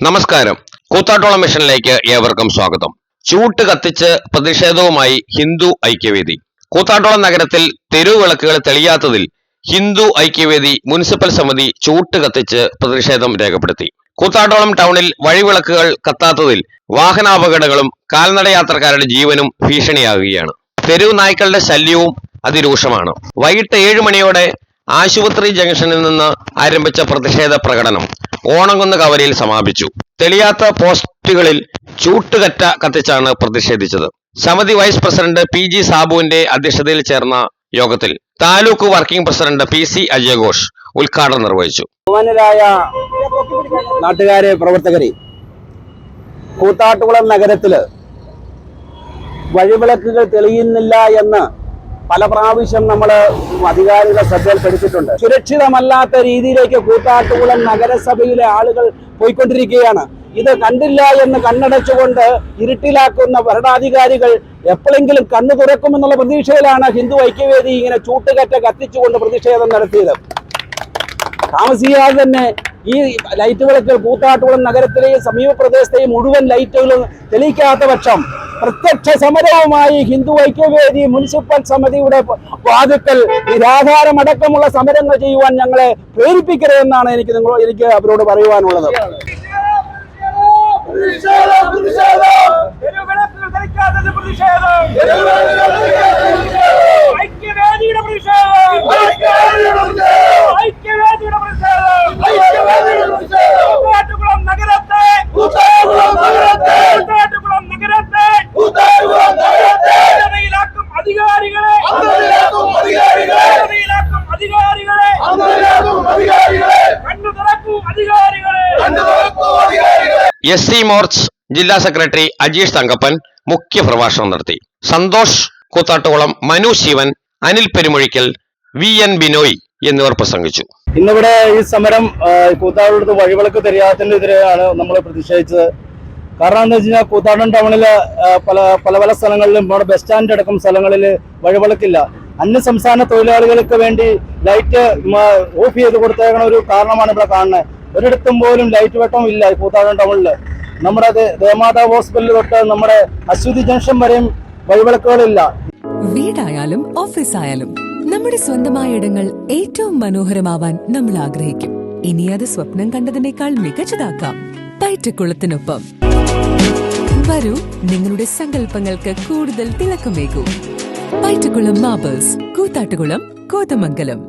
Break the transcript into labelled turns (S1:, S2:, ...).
S1: നമസ്കാരം. കൂത്താട്ടോളം മിഷനിലേക്ക് ഏവർക്കും സ്വാഗതം. ചൂട്ട് കത്തിച്ച് പ്രതിഷേധവുമായി ഹിന്ദു ഐക്യവേദി. കൂത്താട്ടോളം നഗരത്തിൽ തെരുവിളക്കുകൾ തെളിയാത്തതിൽ ഹിന്ദു ഐക്യവേദി മുനിസിപ്പൽ സമിതി ചൂട്ട് കത്തിച്ച് പ്രതിഷേധം രേഖപ്പെടുത്തി. കൂത്താട്ടോളം ടൗണിൽ വഴിവിളക്കുകൾ കത്താത്തതിൽ വാഹനാപകടങ്ങളും കാൽനടയാത്രക്കാരുടെ ജീവനും ഭീഷണിയാകുകയാണ്. തെരുവ് നായ്ക്കളുടെ ശല്യവും അതിരൂക്ഷമാണ്. വൈകിട്ട് 7 മണിയോടെ ആശുപത്രി ജംഗ്ഷനിൽ നിന്ന് ആരംഭിച്ച പ്രതിഷേധ പ്രകടനം ഓണംകുന്ന് കവലയിൽ സമാപിച്ചു. തെളിയാത്ത പോസ്റ്റുകളിൽ ചൂട്ടുകറ്റ കത്തിച്ചാണ് പ്രതിഷേധിച്ചത്. സമിതി വൈസ് പ്രസിഡന്റ് PG സാബുവിന്റെ അധ്യക്ഷതയിൽ ചേർന്ന യോഗത്തിൽ താലൂക്ക് വർക്കിംഗ് പ്രസിഡന്റ് PC അജയഘോഷ് ഉദ്ഘാടനം നിർവഹിച്ചു.
S2: ബഹുമാനരായ നാട്ടുകാരെ, പ്രവർത്തകരെ, കൂത്താട്ടുകുളം നഗരത്തില് വഴിവിളക്കുകൾ തെളിയുന്നില്ല എന്ന് പല പ്രാവശ്യം നമ്മൾ അധികാരികളെ ശ്രദ്ധയിൽപ്പെടുത്തിയിട്ടുണ്ട്. സുരക്ഷിതമല്ലാത്ത രീതിയിലേക്ക് കൂത്താട്ടുകുളം നഗരസഭയിലെ ആളുകൾ പോയിക്കൊണ്ടിരിക്കുകയാണ്. ഇത് കണ്ടില്ല എന്ന് കണ്ണടച്ചുകൊണ്ട് ഇരുട്ടിലാക്കുന്ന ഭരണാധികാരികൾ എപ്പോഴെങ്കിലും കണ്ണു തുറക്കുമെന്നുള്ള പ്രതീക്ഷയിലാണ് ഹിന്ദു ഐക്യവേദി ഇങ്ങനെ ചൂട്ടുകറ്റ കത്തിച്ചുകൊണ്ട് പ്രതിഷേധം നടത്തിയത്. താമസിയാതെ തന്നെ ഈ ലൈറ്റ് വിളക്കുകൾ കൂത്താട്ടുകുളം നഗരത്തിലെയും സമീപ പ്രദേശത്തെയും മുഴുവൻ ലൈറ്റുകളും തെളിയിക്കാത്ത പക്ഷം പ്രത്യക്ഷ സമരവുമായി ഹിന്ദു ഐക്യവേദി മുനിസിപ്പൽ സമിതിയുടെ വാതിക്കൽ നിരാധാരമടക്കമുള്ള സമരങ്ങൾ ചെയ്യുവാൻ ഞങ്ങളെ പ്രേരിപ്പിക്കരുതെന്നാണ് എനിക്ക് അവരോട് പറയുവാനുള്ളത്.
S1: SC മോർച്ച് ജില്ലാ സെക്രട്ടറി അജീഷ് തങ്കപ്പൻ മുഖ്യ പ്രഭാഷണം നടത്തി. സന്തോഷ് കൂത്താട്ടുകുളം, മനു ശിവൻ, അനിൽ പെരുമൊഴിക്കൽ, VN ബിനോയ് എന്നിവർ പ്രസംഗിച്ചു.
S2: ഇന്നിവിടെ ഈ സമരം കൂത്താട്ടുകുളത്ത് വഴിവിളക്ക് തെളിയാത്തതിനെതിരെയാണ് നമ്മൾ പ്രതിഷേധിച്ചത്. കാരണം എന്താ വെച്ച് കഴിഞ്ഞാൽ കൂത്താട്ടം ടൗണിലെ പല സ്ഥലങ്ങളിലും നമ്മുടെ ബസ് സ്റ്റാൻഡ് അടക്കം സ്ഥലങ്ങളിൽ വഴിവിളക്കില്ല. അന്യ സംസ്ഥാന തൊഴിലാളികൾക്ക് വേണ്ടി ലൈറ്റ് ഓഫ് ചെയ്ത് കൊടുത്തേക്കണ ഒരു കാരണമാണ് ഇവിടെ കാണുന്നത്. ഒരിടത്തും പോലും ലൈറ്റ് വെട്ടം ഇല്ല കൂത്താട്ടം ടൗണില്. നമ്മുടെ ദേവമാതാ ഹോസ്പിറ്റൽ തൊട്ട് നമ്മുടെ അശ്വതി ജംഗ്ഷൻ വരെയും വഴിവിളക്കുകളില്ല.
S3: വീടായാലും ഓഫീസായാലും നമ്മുടെ സ്വന്തമായ ഇടങ്ങൾ ഏറ്റവും മനോഹരമാവാൻ നമ്മൾ ആഗ്രഹിക്കും. ഇനി അത് സ്വപ്നം കണ്ടതിനേക്കാൾ മികച്ചതാക്കാം പയറ്റക്കുളത്തിനൊപ്പം. വരൂ, നിങ്ങളുടെ സങ്കല്പങ്ങൾക്ക് കൂടുതൽ തിളക്കമേകൂ. പയറ്റക്കുളം മാർബിൾസ്, കൂത്താട്ടുകുളം, കോതമംഗലം.